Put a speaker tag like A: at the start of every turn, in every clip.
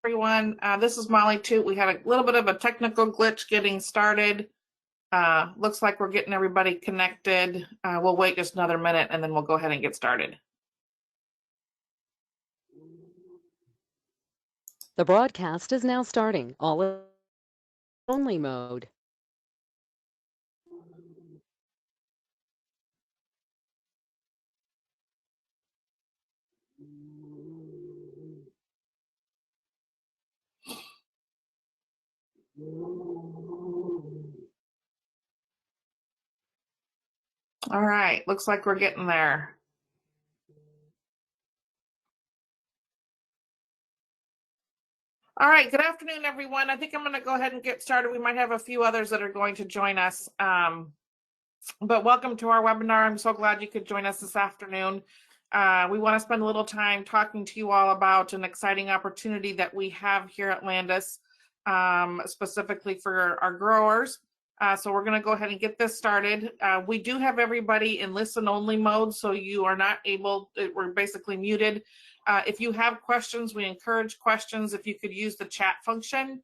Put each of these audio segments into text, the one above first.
A: Everyone, this is Molly Toot. We had a little bit of a technical glitch getting started. Looks like we're getting everybody connected. We'll wait just another minute and then we'll go ahead and get started.
B: The broadcast is now starting. All only mode.
A: All right, looks like we're getting there. All right, good afternoon, everyone. I think I'm going to go ahead and get started. We might have a few others that are going to join us. But welcome to our webinar. I'm so glad you could join us this afternoon. We want to spend a little time talking to you all about an exciting opportunity that we have here at Landis, specifically for our growers. So we're going to go ahead and get this started. We do have everybody in listen only mode, so you are not able, we're basically muted. If you have questions, we encourage questions. If you could use the chat function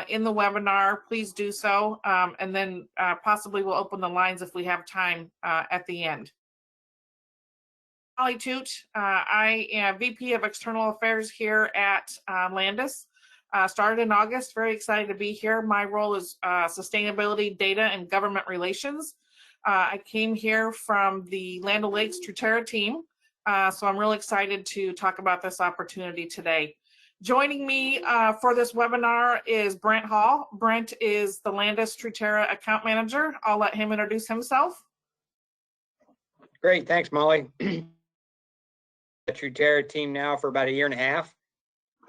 A: in the webinar, please do so. And then possibly we'll open the lines if we have time at the end. Molly Toot, I am VP of External Affairs here at Landis. Started in August, very excited to be here. My role is sustainability, data, and government relations. I came here from the Land O'Lakes Trutera team, so I'm really excited to talk about this opportunity today. Joining me for this webinar is Brent Hall. Brent is the Landis Trutera account manager. I'll let him introduce himself.
C: Great, thanks, Molly. Trutera team now for about 1.5 years.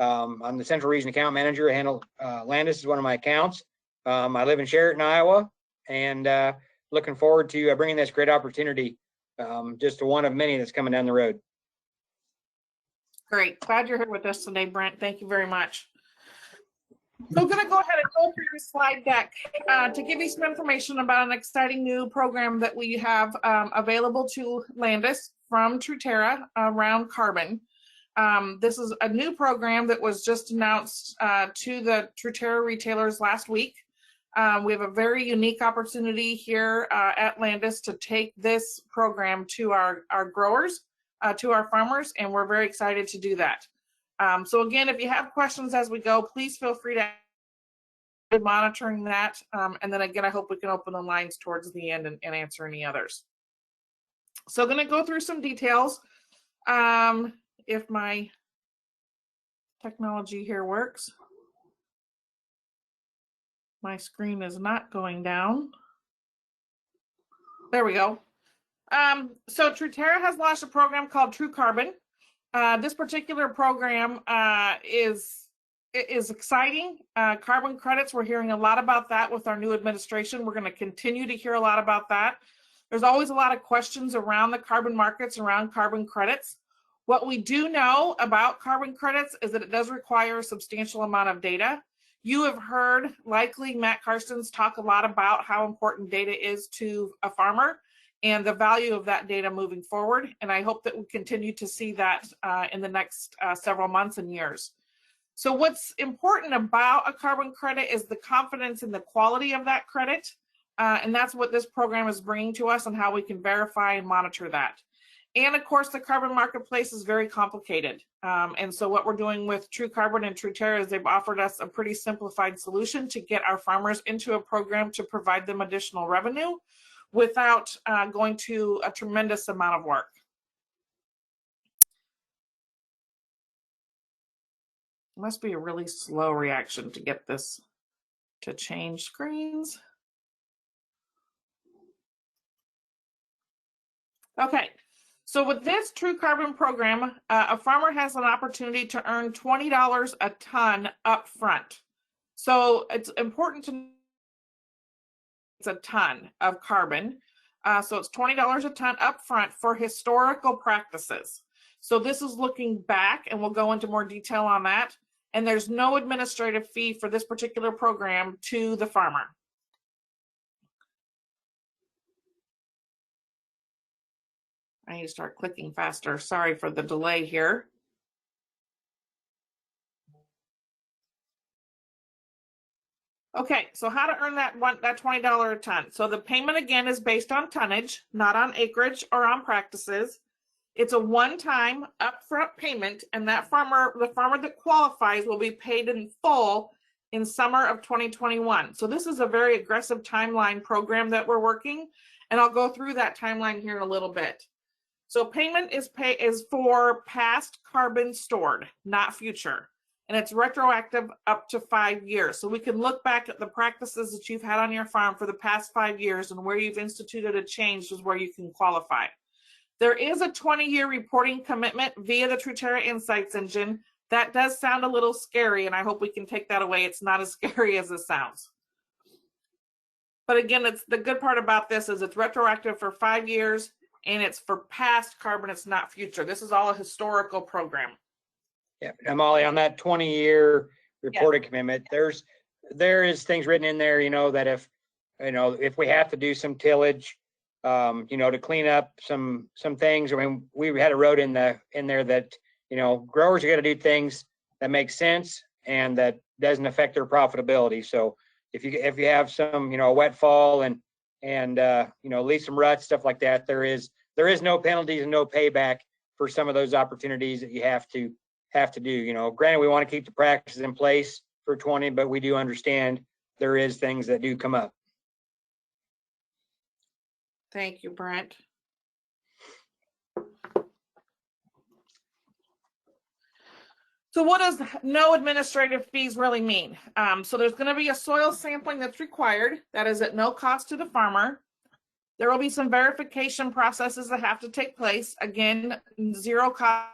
C: I'm the Central Region account manager. I handle Landis is one of my accounts. I live in Sheraton, Iowa, and looking forward to bringing this great opportunity, just one of many that's coming down the road.
A: Great, glad you're here with us today, Brent. Thank you very much. So I'm going to go ahead and go through the slide deck to give you some information about an exciting new program that we have available to Landis from Trutera around carbon. This is a new program that was just announced to the Trutera retailers last week. We have a very unique opportunity here at Landis to take this program to our growers, to our farmers, and we're very excited to do that. So again, if you have questions as we go, please feel free to be monitoring that. And then again, I hope we can open the lines towards the end and answer any others. So I'm going to go through some details. If my technology here works. My screen is not going down. There we go. So Trutera has launched a program called True Carbon. This particular program is exciting. Carbon credits, we're hearing a lot about that with our new administration. We're going to continue to hear a lot about that. There's always a lot of questions around the carbon markets, around carbon credits. What we do know about carbon credits is that it does require a substantial amount of data. You have heard, likely, Matt Karstens talk a lot about how important data is to a farmer and the value of that data moving forward. And I hope that we continue to see that in the next several months and years. So what's important about a carbon credit is the confidence in the quality of that credit. And that's what this program is bringing to us and how we can verify and monitor that. And of course, the carbon marketplace is very complicated. And so what we're doing with True Carbon and Trutera is they've offered us a pretty simplified solution to get our farmers into a program to provide them additional revenue without going to a tremendous amount of work. It must be a really slow reaction to get this to change screens. Okay. So with this True Carbon program, a farmer has an opportunity to earn $20 a ton up front. So it's important to know it's a ton of carbon. So it's $20 a ton up front for historical practices. So this is looking back, and we'll go into more detail on that. and there's no administrative fee for this particular program to the farmer. I need to start clicking faster. Sorry for the delay here. Okay, so how to earn that $20 a ton. So the payment again is based on tonnage, not on acreage or on practices. It's a one-time upfront payment, and the farmer that qualifies will be paid in full in summer of 2021. So this is a very aggressive timeline program that we're working, and I'll go through that timeline here in a little bit. So payment is for past carbon stored, not future. And it's retroactive up to 5 years. So we can look back at the practices that you've had on your farm for the past 5 years, and where you've instituted a change is where you can qualify. There is a 20-year reporting commitment via the Trutera Insights engine. That does sound a little scary, and I hope we can take that away. It's not as scary as it sounds. But again, it's the good part about this is it's retroactive for 5 years, and it's for past carbon. It's not future. This is all a historical program.
C: Yeah, and Molly, on that 20-year reported commitment, there is things written in there, that if we have to do some tillage, to clean up some things. I mean, we had a road in there that, growers are going to do things that make sense and that doesn't affect their profitability. So if you have some, a wet fall and leave some ruts, stuff like that, there is no penalties and no payback for some of those opportunities that you have to do. Granted, we want to keep the practices in place for 20, but we do understand there is things that do come up.
A: Thank you, Brent. So what does no administrative fees really mean? So there's going to be a soil sampling that's required. That is at no cost to the farmer. There will be some verification processes that have to take place. Again, zero cost.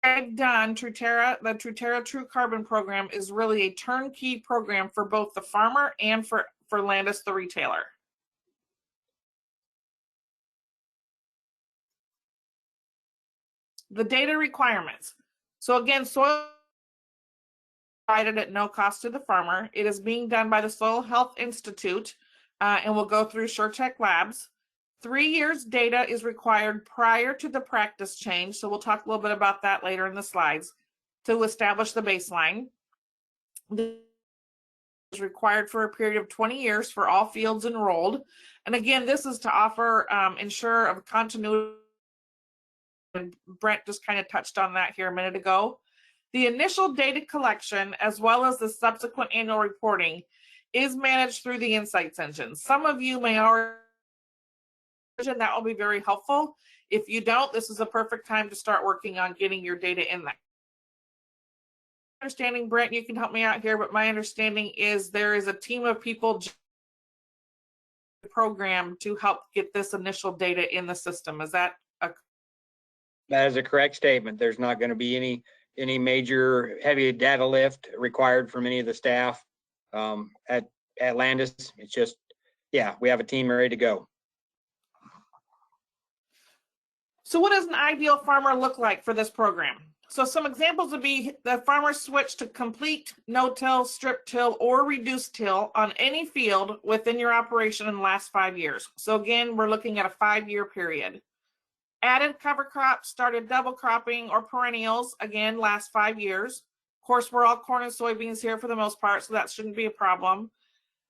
A: I've done Trutera, the Trutera True Carbon program is really a turnkey program for both the farmer and for Landis, the retailer. The data requirements. So again, soil provided at no cost to the farmer. It is being done by the Soil Health Institute and will go through SureTech Labs. 3 years data is required prior to the practice change. So we'll talk a little bit about that later in the slides to establish the baseline. This is required for a period of 20 years for all fields enrolled. And again, this is to offer, ensure of continuity. And Brent just kind of touched on that here a minute ago. The initial data collection, as well as the subsequent annual reporting, is managed through the Insights engine. Some of you may already, that will be very helpful. If you don't, this is a perfect time to start working on getting your data in there. Understanding, Brent, you can help me out here, but my understanding is there is a team of people program to help get this initial data in the system. Is that a
C: That is a correct statement. There's not going to be any major heavy data lift required from any of the staff at Landis. It's just, yeah, we have a team ready to go.
A: So what does an ideal farmer look like for this program? So some examples would be the farmer switch to complete no-till, strip till, or reduced till on any field within your operation in the last 5 years. So again, we're looking at a 5-year period. Added cover crops, started double cropping or perennials, again, last 5 years. Of course, we're all corn and soybeans here for the most part, so that shouldn't be a problem.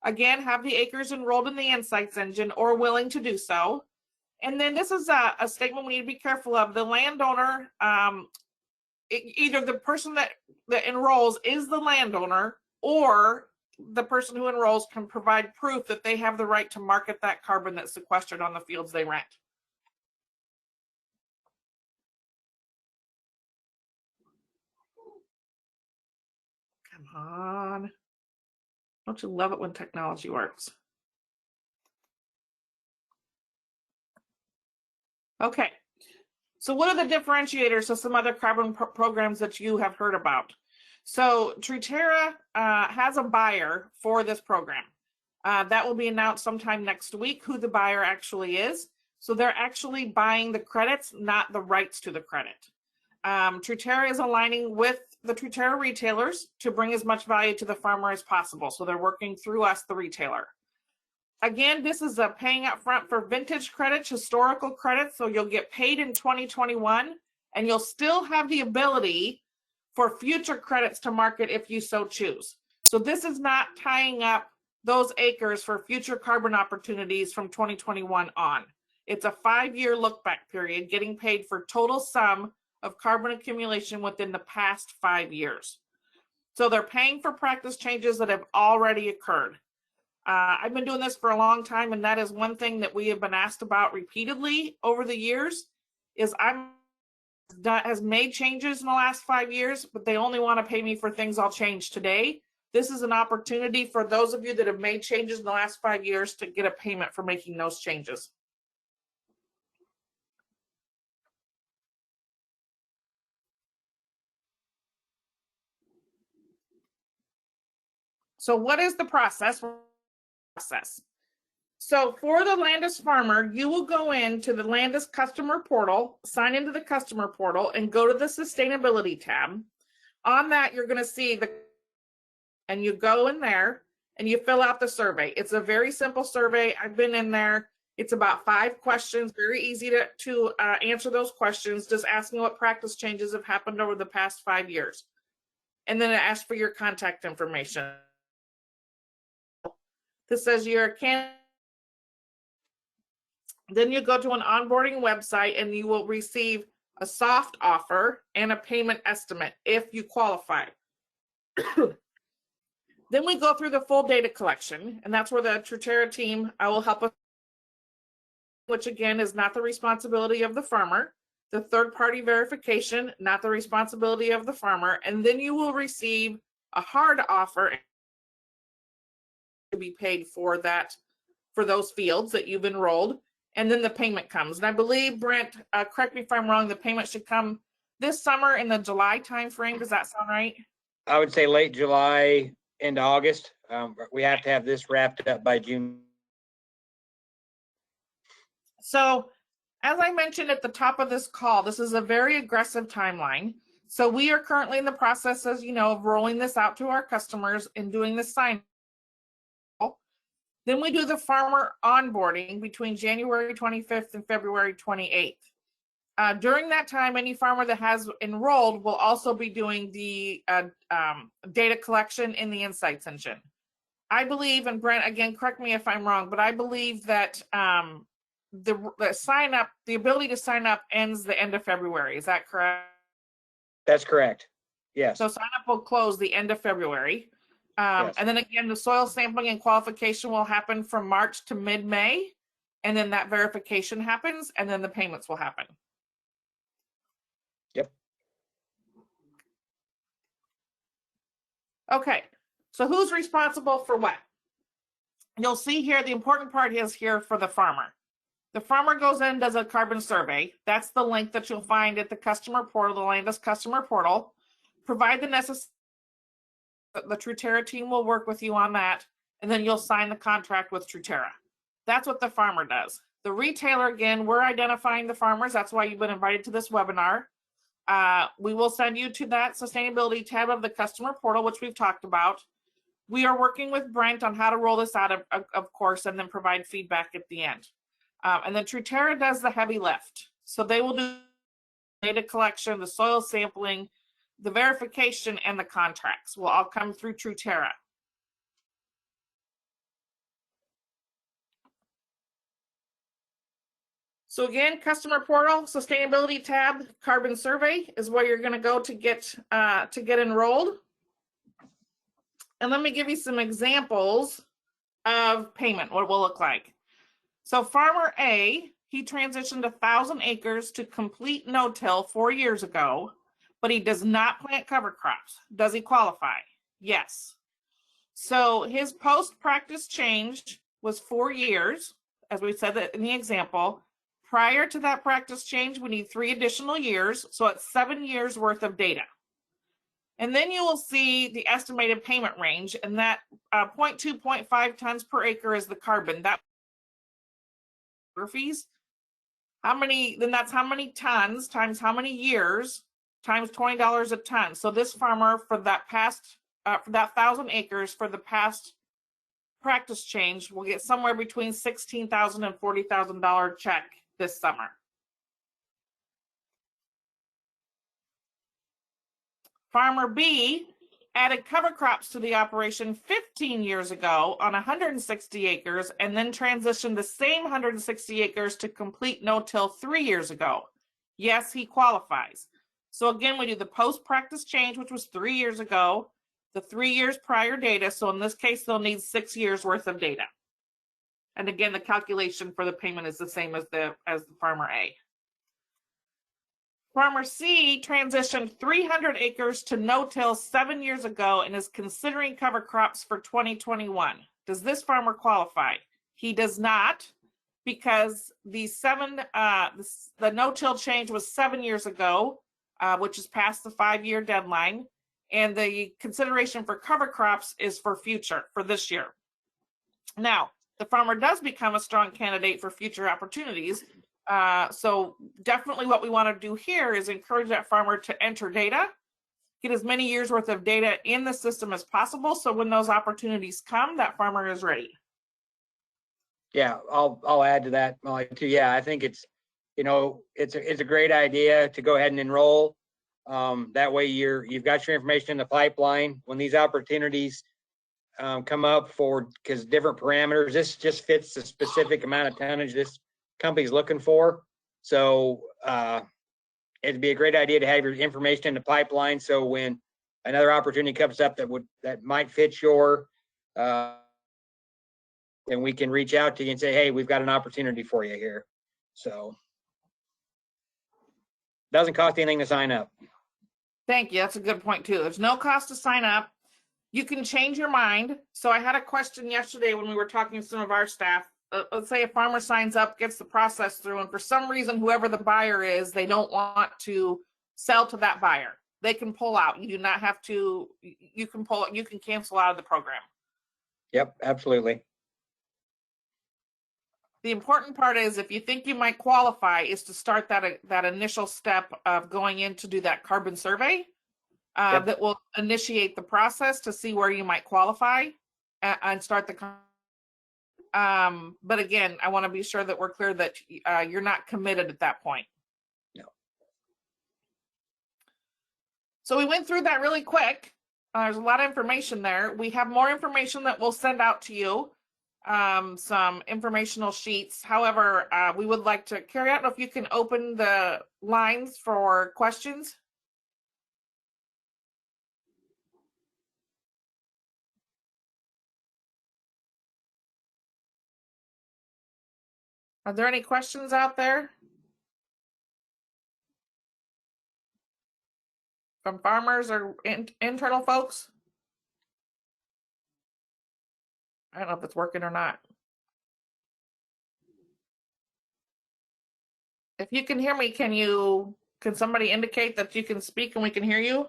A: Again, have the acres enrolled in the Insights engine or willing to do so. And then this is a statement we need to be careful of. The landowner, either the person that enrolls is the landowner, or the person who enrolls can provide proof that they have the right to market that carbon that's sequestered on the fields they rent. Come on. Don't you love it when technology works? Okay. So what are the differentiators of some other carbon programs that you have heard about? So Trutera has a buyer for this program. That will be announced sometime next week, who the buyer actually is. So they're actually buying the credits, not the rights to the credit. Trutera is aligning with the Trutera retailers to bring as much value to the farmer as possible. So they're working through us, the retailer. Again, this is a paying up front for vintage credits, historical credits. So you'll get paid in 2021 and you'll still have the ability for future credits to market if you so choose. So this is not tying up those acres for future carbon opportunities from 2021 on. It's a 5-year look back period, getting paid for total sum of carbon accumulation within the past 5 years. So they're paying for practice changes that have already occurred. I've been doing this for a long time, and that is one thing that we have been asked about repeatedly over the years, is has made changes in the last 5 years, but they only want to pay me for things I'll change today. This is an opportunity for those of you that have made changes in the last 5 years to get a payment for making those changes. So what is the process? So for the Landis farmer, you will go into the Landis customer portal, sign into the customer portal, and go to the sustainability tab. On that, you're going to see and you go in there and you fill out the survey. It's a very simple survey. I've been in there. It's about 5 questions, very easy to answer those questions, just asking what practice changes have happened over the past 5 years. And then it asks for your contact information. This says you're a candidate. Then you go to an onboarding website and you will receive a soft offer and a payment estimate if you qualify. Then we go through the full data collection, and that's where the Trutera team will help us, which again is not the responsibility of the farmer. The third-party verification, not the responsibility of the farmer. And then you will receive a hard offer to be paid for that, for those fields that you've enrolled. And then the payment comes. And I believe, Brent, correct me if I'm wrong, the payment should come this summer in the July timeframe. Does that sound right?
C: I would say late July into August. We have to have this wrapped up by June.
A: So as I mentioned at the top of this call, this is a very aggressive timeline. So we are currently in the process, as you know, of rolling this out to our customers and doing the sign. Then we do the farmer onboarding between January 25th and February 28th. During that time, any farmer that has enrolled will also be doing the data collection in the Insights engine. I believe, and Brent, again, correct me if I'm wrong, but I believe that the sign up, the ability to sign up ends the end of February. Is that correct?
C: That's correct. Yes.
A: So sign up will close the end of February.
C: Yes.
A: And then again, the soil sampling and qualification will happen from March to mid-May. And then that verification happens, and then the payments will happen.
C: Yep.
A: Okay, so who's responsible for what? You'll see here, the important part is here for the farmer. The farmer goes in, does a carbon survey. That's the link that you'll find at the customer portal, the Landis customer portal. Provide the necessary, the Trutera team will work with you on that, and then you'll sign the contract with Trutera. That's what the farmer does. The retailer, again, we're identifying the farmers. That's why you've been invited to this webinar. We will send you to that sustainability tab of the customer portal, which we've talked about. We are working with Brent on how to roll this out, of course, and then provide feedback at the end. And then Trutera does the heavy lift. So they will do data collection, the soil sampling, the verification, and the contracts will all come through Trutera. So again, customer portal, sustainability tab, carbon survey is where you're going to go to get enrolled. And let me give you some examples of payment, what it will look like. So farmer A, he transitioned 1,000 acres to complete no-till 4 years ago, but he does not plant cover crops. Does he qualify? Yes. So his post-practice change was 4 years, as we said that in the example. Prior to that practice change, we need 3 additional years, so it's 7 years worth of data. And then you will see the estimated payment range, and that 0.2, 0.5 tons per acre is the carbon. That fees. How many? Then that's how many tons times how many years times $20 a ton. So this farmer for that 1,000 acres for the past practice change will get somewhere between $16,000 and $40,000 check this summer. Farmer B added cover crops to the operation 15 years ago on 160 acres and then transitioned the same 160 acres to complete no-till 3 years ago. Yes, he qualifies. So again, we do the post-practice change, which was 3 years ago, the 3 years prior data. So in this case, they'll need 6 years worth of data. And again, the calculation for the payment is the same as the farmer A. Farmer C transitioned 300 acres to no-till 7 years ago and is considering cover crops for 2021. Does this farmer qualify? He does not, because the no-till change was 7 years ago, which is past the 5-year deadline, and the consideration for cover crops is for this year. Now, the farmer does become a strong candidate for future opportunities. So definitely what we want to do here is encourage that farmer to enter data, get as many years worth of data in the system as possible. So when those opportunities come, that farmer is ready.
C: Yeah, I'll add to that, Molly, too. Yeah, I think it's a great idea to go ahead and enroll. That way you've got your information in the pipeline. When these opportunities come up because different parameters, this just fits the specific amount of tonnage this company's looking for. So it'd be a great idea to have your information in the pipeline. So when another opportunity comes up that might fit your, then we can reach out to you and say, hey, we've got an opportunity for you here. So doesn't cost anything to sign up.
A: Thank you. That's a good point too. There's no cost to sign up. You can change your mind. So I had a question yesterday when we were talking to some of our staff. Let's say a farmer signs up, gets the process through, and for some reason, whoever the buyer is, they don't want to sell to that buyer. They can pull out. You do not have to, you can cancel out of the program.
C: Yep, absolutely.
A: The important part is if you think you might qualify is to start that initial step of going in to do that carbon survey
C: Yep.
A: that will initiate the process to see where you might qualify and start the but again, I want to be sure that we're clear that you're not committed at that point.
C: No.
A: So we went through that really quick. There's a lot of information there. We have more information that we'll send out to you, some informational sheets. However, we would like to carry out if you can open the lines for questions. Are there any questions out there from farmers or internal folks? I don't know if it's working or not. If you can hear me, can somebody indicate that you can speak and we can hear you?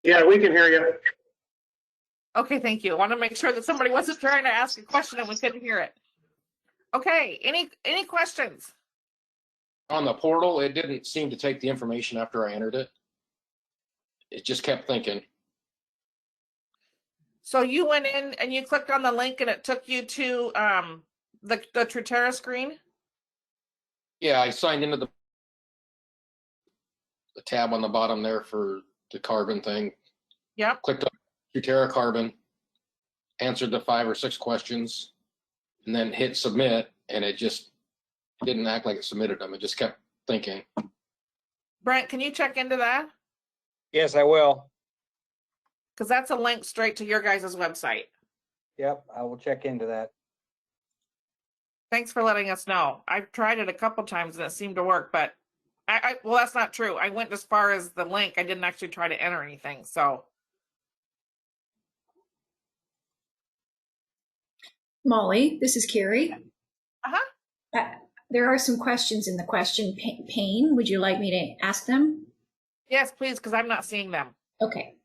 D: Yeah, we can hear you.
A: Okay, thank you. I want to make sure that somebody wasn't trying to ask a question and we couldn't hear it. Okay, any questions?
D: On the portal, it didn't seem to take the information after I entered it. It just kept thinking.
A: So you went in and you clicked on the link and it took you to the Trutera screen?
D: Yeah, I signed into the tab on the bottom there for the carbon thing.
A: Yep.
D: Clicked on Trutera carbon, answered the 5 or 6 questions, and then hit submit, and it just didn't act like it submitted them. It just kept thinking.
A: Brent, can you check into that?
C: Yes, I will.
A: Because that's a link straight to your guys' website.
C: Yep, I will check into that.
A: Thanks for letting us know. I've tried it a couple times and it seemed to work, but well, that's not true. I went as far as the link. I didn't actually try to enter anything. So.
E: Molly, this is Carrie.
A: Uh-huh.
E: There are some questions in the question pane. Would you like me to ask them?
A: Yes, please, because I'm not seeing them.
E: Okay.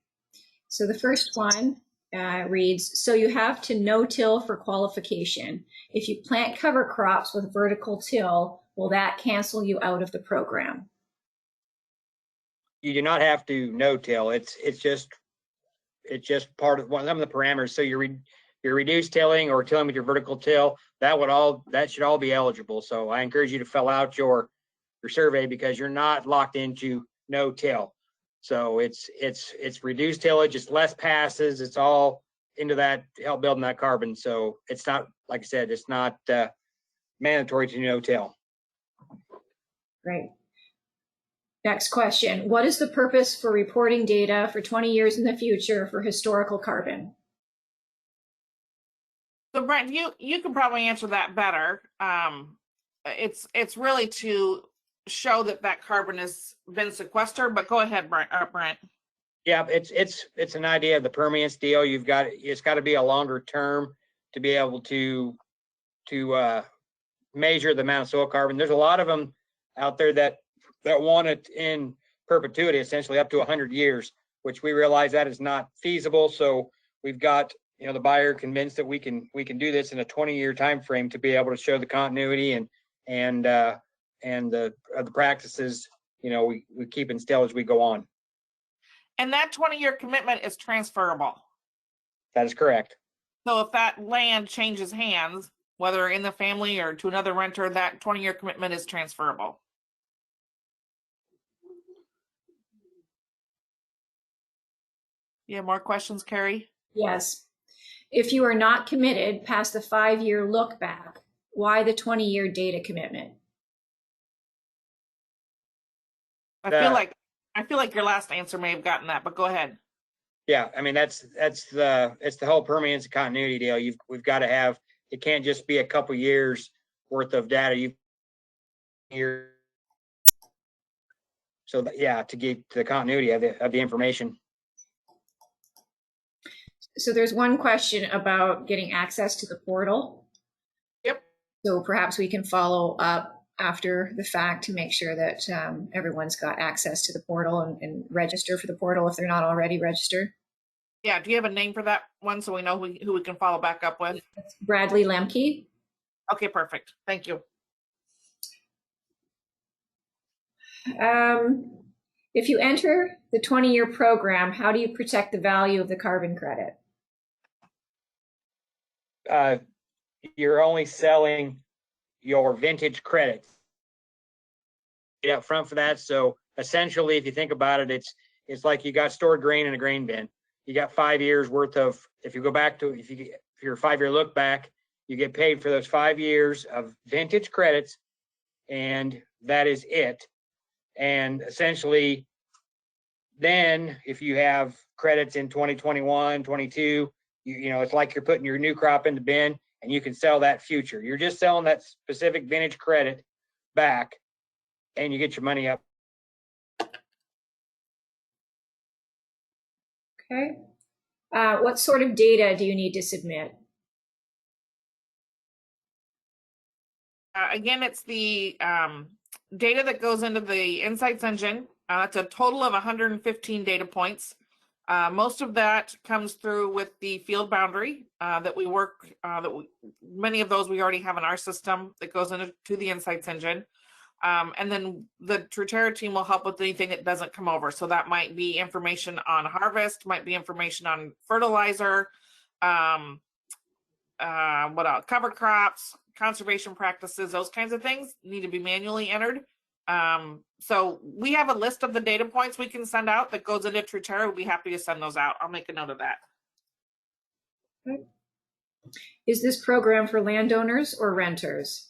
E: So the first one reads, so you have to no-till for qualification. If you plant cover crops with vertical till, will that cancel you out of the program?
C: You do not have to no-till. It's just part of one of the parameters. So your reduced tilling or tilling with your vertical till, that should all be eligible. So I encourage you to fill out your survey because you're not locked into no-till. So it's reduced tillage, it's less passes, it's all into that to help building that carbon. So it's not, like I said, it's not mandatory to no-till.
E: Great. Next question. What is the purpose for reporting data for 20 years in the future for historical carbon?
A: So Brent, you can probably answer that better. It's really to show that carbon has been sequestered, but go ahead, Brent.
C: Yeah, it's an idea of the permanence deal. It's got to be a longer term to be able to measure the amount of soil carbon. There's a lot of them out there that want it in perpetuity, essentially up to 100 years, which we realize that is not feasible. So we've got the buyer convinced that we can do this in a 20-year time frame to be able to show the continuity and the practices we keep instill as we go on.
A: And that 20-year commitment is transferable.
C: That is correct.
A: So if that land changes hands, whether in the family or to another renter, that 20-year commitment is transferable. You have more questions, Carrie?
E: Yes. If you are not committed past the 5-year look back, why the 20-year data commitment?
A: I feel like your last answer may have gotten that, but go ahead.
C: Yeah, I mean it's the whole permanence and continuity deal. We've got to have, it can't just be a couple years worth of data. So yeah, to get the continuity of the information.
E: So there's one question about getting access to the portal.
A: Yep.
E: So perhaps we can follow up after the fact to make sure that everyone's got access to the portal and register for the portal if they're not already registered.
A: Yeah, do you have a name for that one so we know who we can follow back up with?
E: Bradley Lemke.
A: Okay, perfect. Thank you.
E: If you enter the 20-year program, how do you protect the value of the carbon credit?
C: You're only selling your vintage credits up front for that. So essentially, if you think about it, it's like you got stored grain in a grain bin. You got 5 years worth of, if you go back to, if your 5-year look back, you get paid for those 5 years of vintage credits, and that is it. And essentially, then if you have credits in 2021, 22, it's like you're putting your new crop in the bin and you can sell that future. You're just selling that specific vintage credit back and you get your money up.
E: Okay. What sort of data do you need to submit?
A: Again, it's the data that goes into the Insights engine. That's a total of 115 data points. Most of that comes through with the field boundary that we work, many of those we already have in our system that goes into the Insights engine. And then the Trutera team will help with anything that doesn't come over. So that might be information on harvest, might be information on fertilizer, what else? Cover crops, conservation practices, those kinds of things need to be manually entered. So we have a list of the data points we can send out that goes into Trutera. We'll be happy to send those out. I'll make a note of that.
E: Okay. Is this program for landowners or renters?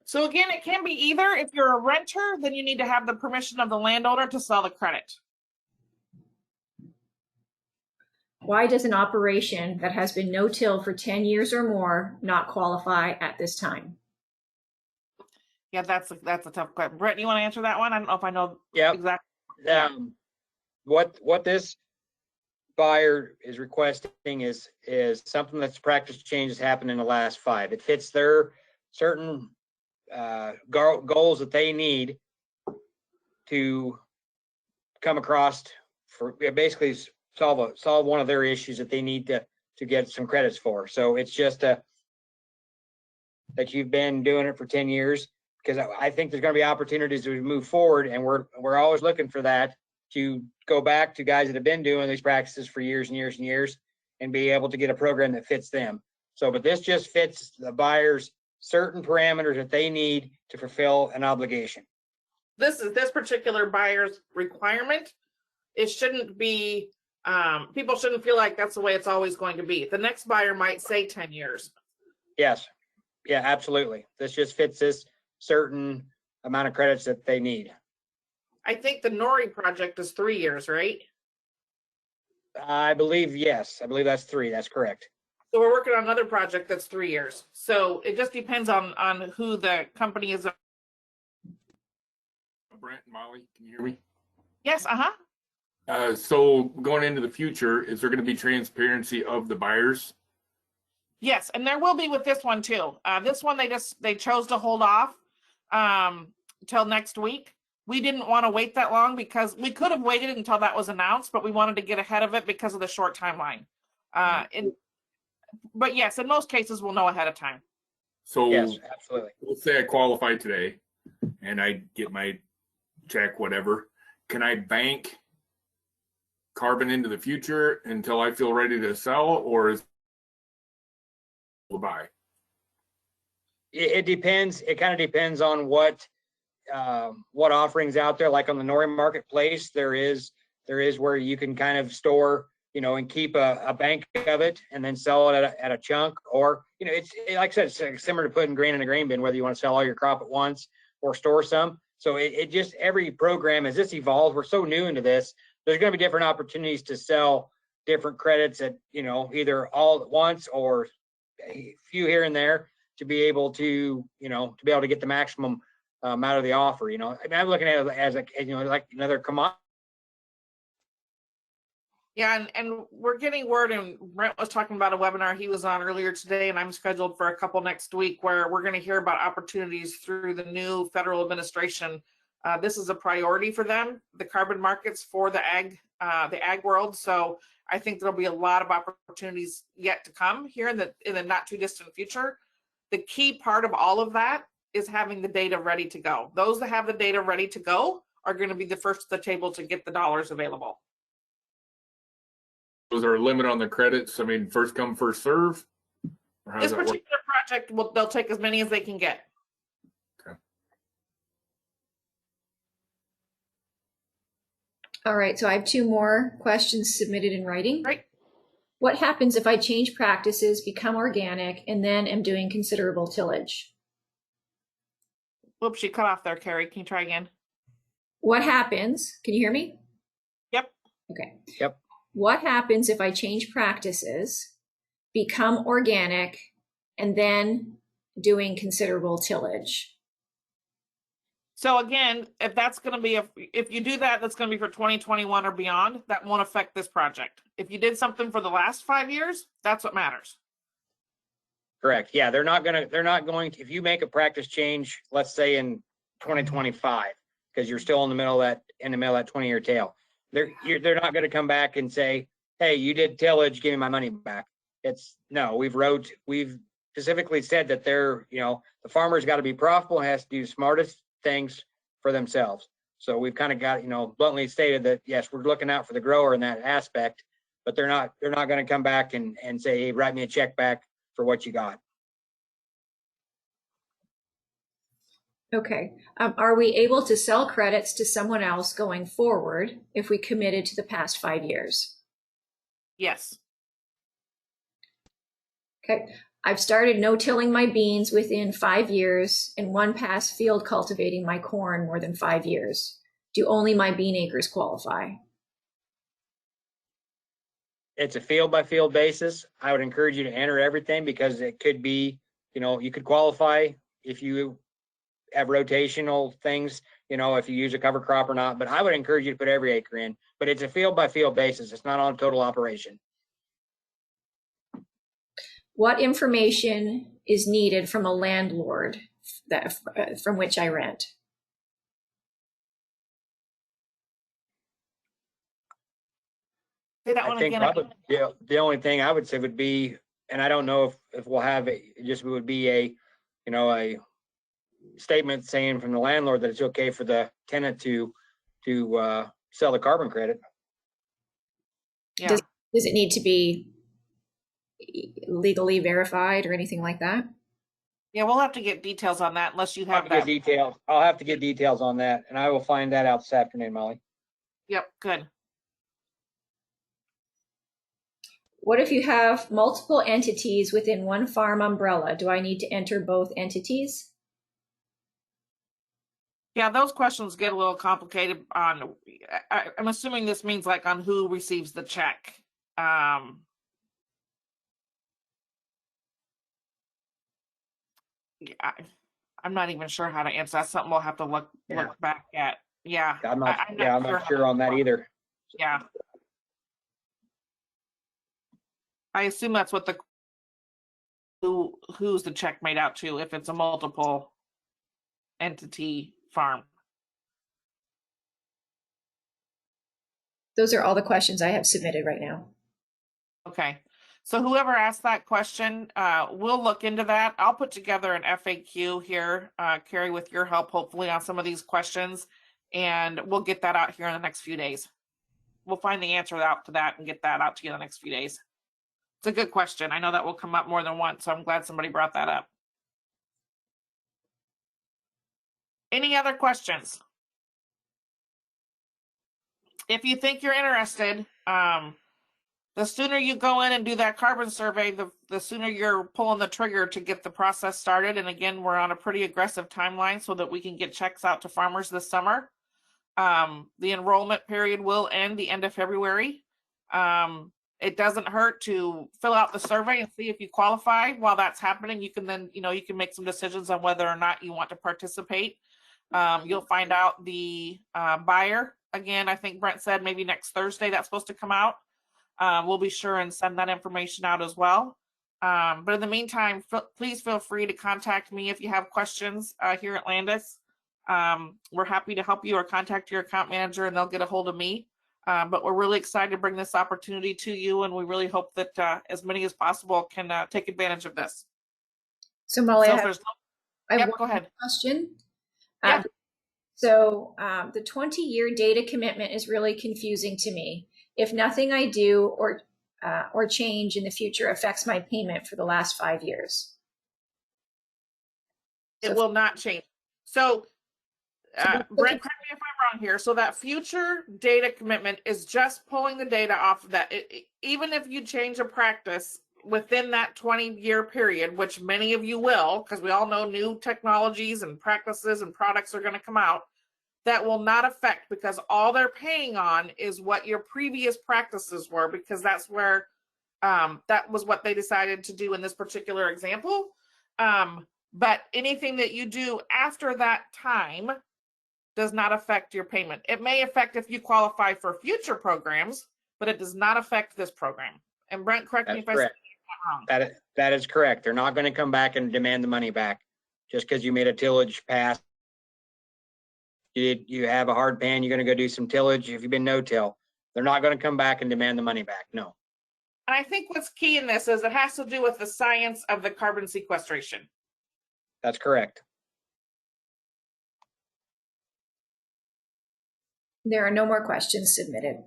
A: So again, it can be either. If you're a renter, then you need to have the permission of the landowner to sell the credit.
E: Why does an operation that has been no-till for 10 years or more not qualify at this time?
A: Yeah, that's a tough question. Brett, you want to answer that one? I don't know if I know exactly.
C: What this buyer is requesting is something that's practice changes happened in the last 5. It fits their certain goals that they need to come across for basically solve one of their issues that they need to get some credits for. So it's just that you've been doing it for 10 years, because I think there's going to be opportunities as we move forward, and we're always looking for that, to go back to guys that have been doing these practices for years and years and years and be able to get a program that fits them. So, but this just fits the buyers certain parameters that they need to fulfill an obligation.
A: This is this particular buyer's requirement. It shouldn't be, people shouldn't feel like that's the way it's always going to be. The next buyer might say 10 years.
C: Yes. Yeah, absolutely. This just fits this certain amount of credits that they need.
A: I think the Nori project is 3 years, right?
C: I believe, yes, I believe that's 3. That's correct.
A: So we're working on another project that's 3 years. So it just depends on who the company is.
F: Brent and Molly, can you hear me?
A: Yes,
F: So going into the future, is there going to be transparency of the buyers?
A: yes, and there will be with this one too. This one they chose to hold off till next week. We didn't want to wait that long because we could have waited until that was announced, but we wanted to get ahead of it because of the short timeline. But yes, in most cases, we'll know ahead of time.
F: So
C: Yes, absolutely.
F: let's say I qualify today and I get my check, whatever. Can I bank carbon into the future until I feel ready to sell, or is it buy?
C: It depends. It kind of depends on what offerings out there. Like on the Nori marketplace, there is where you can kind of store, and keep a bank of it and then sell it at a chunk. Or, it's like I said, it's similar to putting grain in a grain bin, whether you want to sell all your crop at once or store some. So it just, every program, as this evolves, we're so new into this, there's going to be different opportunities to sell different credits at, either all at once or a few here and there, to be able to get the maximum out of the offer. I'm looking at it as like another commodity.
A: Yeah, and we're getting word, and Brent was talking about a webinar he was on earlier today, and I'm scheduled for a couple next week where we're going to hear about opportunities through the new federal administration. This is a priority for them, the carbon markets for the ag world. So I think there'll be a lot of opportunities yet to come here in the not too distant future. The key part of all of that is having the data ready to go. Those that have the data ready to go are going to be the first at the table to get the dollars available.
F: Was there a limit on the credits? I mean, first come, first serve? Or how
A: This
F: does that work?
A: particular project, they'll take as many as they can get.
E: All right, so I have 2 more questions submitted in writing.
A: Great.
E: What happens if I change practices, become organic, and then am doing considerable tillage?
A: Whoops, you cut off there, Carrie. Can you try again?
E: What happens? Can you hear me?
A: Yep.
E: Okay.
C: Yep.
E: What happens if I change practices, become organic, and then doing considerable tillage?
A: So again, if that's going to be, if you do that, that's going to be for 2021 or beyond. That won't affect this project. If you did something for the last 5 years, that's what matters.
C: Correct. Yeah, they're not going to, if you make a practice change, let's say in 2025, because you're still in the middle of that 20-year tail, they're not going to come back and say, hey, you did tillage, give me my money back. No, we've specifically said that the farmer's got to be profitable and has to do smartest things for themselves. So we've kind of got, bluntly stated that, yes, we're looking out for the grower in that aspect, but they're not going to come back and say, hey, write me a check back for what you got.
E: Okay. Are we able to sell credits to someone else going forward if we committed to the past 5 years?
A: Yes.
E: Okay. I've started no-tilling my beans within 5 years and 1 past field cultivating my corn more than 5 years. Do only my bean acres qualify?
C: It's a field by field basis. I would encourage you to enter everything, because it could be, you could qualify if you have rotational things, if you use a cover crop or not, but I would encourage you to put every acre in, but it's a field by field basis. It's not on total operation.
E: What information is needed from a landlord from which I rent?
A: Say that
C: I
A: one
C: think
A: again.
C: probably the only thing I would say would be, and I don't know if we'll have it, just would be a statement saying from the landlord that it's okay for the tenant to sell the carbon credit.
A: Yeah.
E: Does it need to be legally verified or anything like that?
A: Yeah, we'll have to get details on that unless you
C: I'll have
A: have
C: to get
A: that.
C: details. I'll have to get details on that, and I will find that out this afternoon, Molly.
A: Yep, good.
E: What if you have multiple entities within one farm umbrella? Do I need to enter both entities?
A: Yeah, those questions get a little complicated on, I'm assuming this means like on who receives the check. Yeah, I'm not even sure how to answer. That's something we'll have to look back at. Yeah.
C: I'm not
A: how
C: sure on that either.
A: Yeah. I assume that's what who's the check made out to if it's a multiple entity farm.
E: Those are all the questions I have submitted right now.
A: Okay. So whoever asked that question, we'll look into that. I'll put together an FAQ here, Carrie, with your help, hopefully, on some of these questions, and we'll get that out here in the next few days. We'll find the answer out to that and get that out to you in the next few days. It's a good question. I know that will come up more than once, so I'm glad somebody brought that up. Any other questions? If you think you're interested, the sooner you go in and do that carbon survey, the sooner you're pulling the trigger to get the process started. And again, we're on a pretty aggressive timeline so that we can get checks out to farmers this summer. The enrollment period will end the end of February. It doesn't hurt to fill out the survey and see if you qualify. While that's happening, you can then, you can make some decisions on whether or not you want to participate. You'll find out the buyer. Again, I think Brent said maybe next Thursday that's supposed to come out. We'll be sure and send that information out as well. But in the meantime, please feel free to contact me if you have questions here at Landis. We're happy to help you or contact your account manager and they'll get a hold of me. But we're really excited to bring this opportunity to you, and we really hope that as many as possible can take advantage of this.
E: So Molly,
A: So
E: I have
A: go ahead.
E: question.
A: Yeah.
E: So the 20-year data commitment is really confusing to me. If nothing I do or change in the future affects my payment for the last 5 years.
A: It will not change. So Brent, correct me if I'm wrong here. So that future data commitment is just pulling the data off of that. Even if you change a practice within that 20-year period, which many of you will, because we all know new technologies and practices and products are going to come out, that will not affect, because all they're paying on is what your previous practices were, because that's where that was what they decided to do in this particular example. But anything that you do after that time does not affect your payment. It may affect if you qualify for future programs, but it does not affect this program. And Brent, correct me if I say that wrong.
C: That is correct. They're not going to come back and demand the money back just because you made a tillage pass. You have a hard pan, you're going to go do some tillage. If you've been no-till, they're not going to come back and demand the money back. No.
A: And I think what's key in this is it has to do with the science of the carbon sequestration.
C: That's correct.
E: There are no more questions submitted.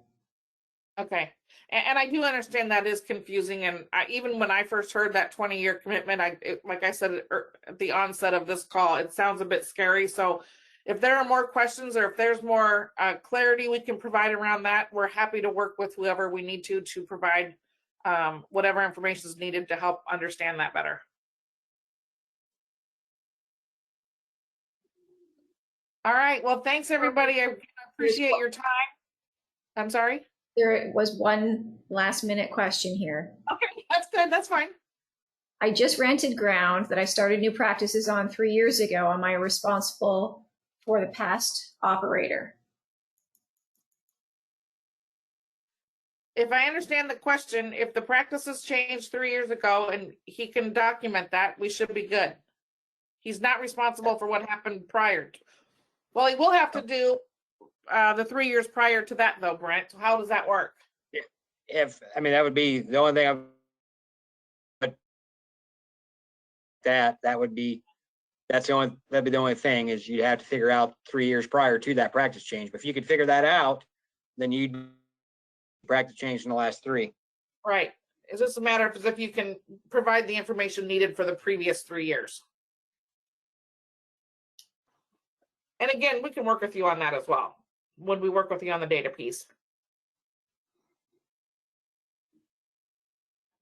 A: Okay. And I do understand that is confusing. And even when I first heard that 20-year commitment, like I said at the onset of this call, it sounds a bit scary. So if there are more questions or if there's more clarity we can provide around that, we're happy to work with whoever we need to provide whatever information is needed to help understand that better. All right. Well, thanks, everybody. I appreciate your time. I'm sorry.
E: There was one last minute question here.
A: Okay, that's good. That's fine.
E: I just rented ground that I started new practices on 3 years ago. Am I responsible for the past operator?
A: If I understand the question, if the practices changed 3 years ago and he can document that, we should be good. He's not responsible for what happened prior. Well, he will have to do the 3 years prior to that, though, Brent. How does that work?
C: That would be the only thing that would be that'd be the only thing is you'd have to figure out 3 years prior to that practice change. But if you could figure that out, then you'd practice change in the last 3.
A: Right. It's just a matter of if you can provide the information needed for the previous 3 years. And again, we can work with you on that as well when we work with you on the data piece.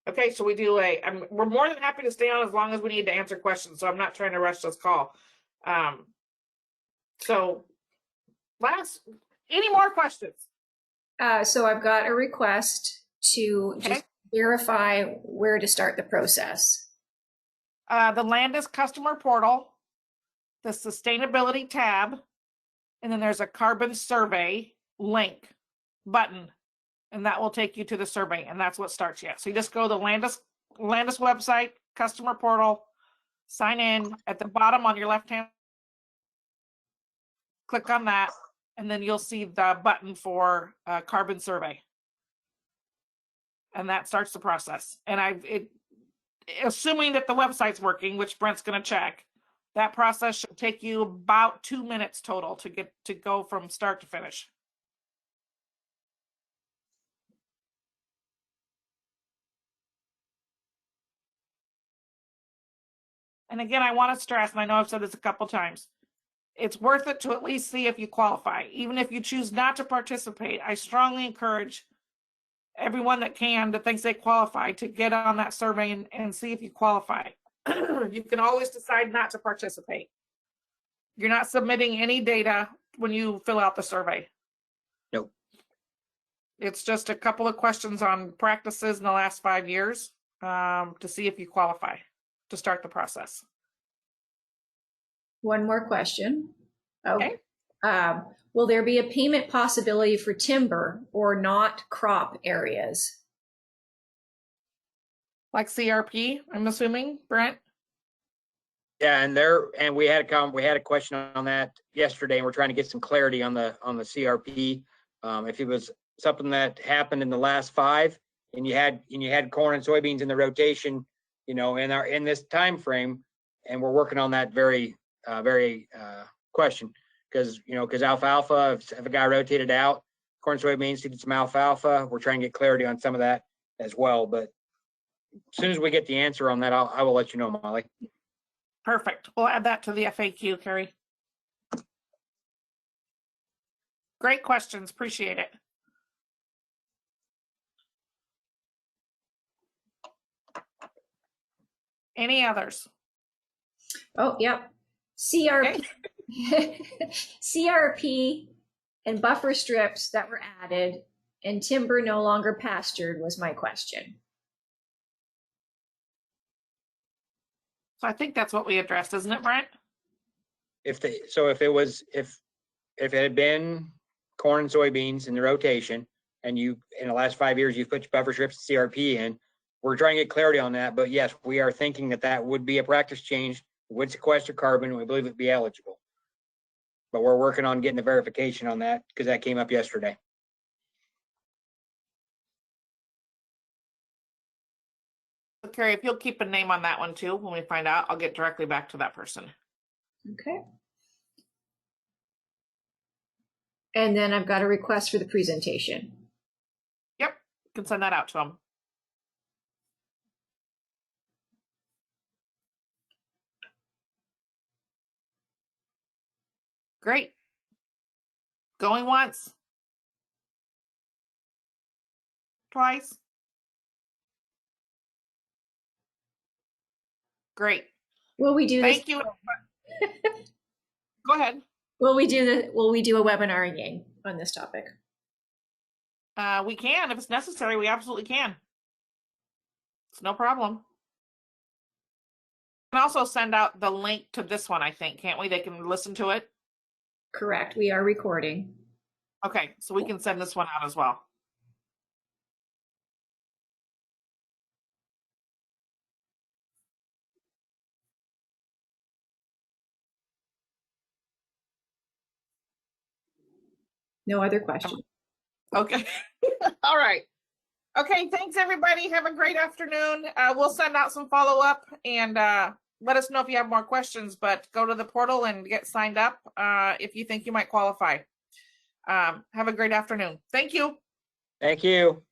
A: Okay, so we do we're more than happy to stay on as long as we need to answer questions. So I'm not trying to rush this call. So any more questions?
E: So I've got a request to just verify where to start the process.
A: The Landis customer portal, the sustainability tab, and then there's a carbon survey link button, and that will take you to the survey, and that's what starts you. So you just go to the Landis website, customer portal, sign in at the bottom on your left hand, click on that, and then you'll see the button for carbon survey. And that starts the process. And assuming that the website's working, which Brent's going to check, that process should take you about 2 minutes total to go from start to finish. And again, I want to stress, and I know I've said this a couple times, it's worth it to at least see if you qualify. Even if you choose not to participate, I strongly encourage everyone that thinks they qualify to get on that survey and see if you qualify. You can always decide not to participate. You're not submitting any data when you fill out the survey.
C: Nope.
A: It's just a couple of questions on practices in the last 5 years to see if you qualify to start the process.
E: One more question.
A: Okay.
E: Will there be a payment possibility for timber or not crop areas?
A: Like CRP, I'm assuming, Brent?
C: Yeah, and we had a question on that yesterday, and we're trying to get some clarity on the CRP. If it was something that happened in the last 5, and you had corn and soybeans in the rotation, in this time frame, and we're working on that very question because alfalfa, if a guy rotated out corn soybeans, seeded some alfalfa, we're trying to get clarity on some of that as well. But as soon as we get the answer on that, I will let you know, Molly.
A: Perfect. We'll add that to the FAQ, Carrie. Great questions. Appreciate it. Any others?
E: Oh, yep. CRP, CRP and buffer strips that were added and timber no longer pastured was my question.
A: So I think that's what we addressed, isn't it, Brent?
C: If it had been corn and soybeans in the rotation, and in the last 5 years you've put your buffer strips and CRP in, we're trying to get clarity on that. But yes, we are thinking that would be a practice change, would sequester carbon, and we believe it'd be eligible. But we're working on getting the verification on that because that came up yesterday.
A: Carrie, if you'll keep a name on that one too, when we find out, I'll get directly back to that person.
E: Okay. And then I've got a request for the presentation.
A: Yep, you can send that out to them. Great. Going once. Twice. Great.
E: Will we do this?
A: Thank you. Go ahead.
E: Will we do a webinar again on this topic?
A: We can, if it's necessary, we absolutely can. It's no problem. We can also send out the link to this one, I think, can't we? They can listen to it.
E: Correct. We are recording.
A: Okay, so we can send this one out as well.
E: No other questions.
A: Okay. All right. Okay, thanks everybody. Have a great afternoon. We'll send out some follow-up and let us know if you have more questions, but go to the portal and get signed up if you think you might qualify. Have a great afternoon. Thank you.
C: Thank you.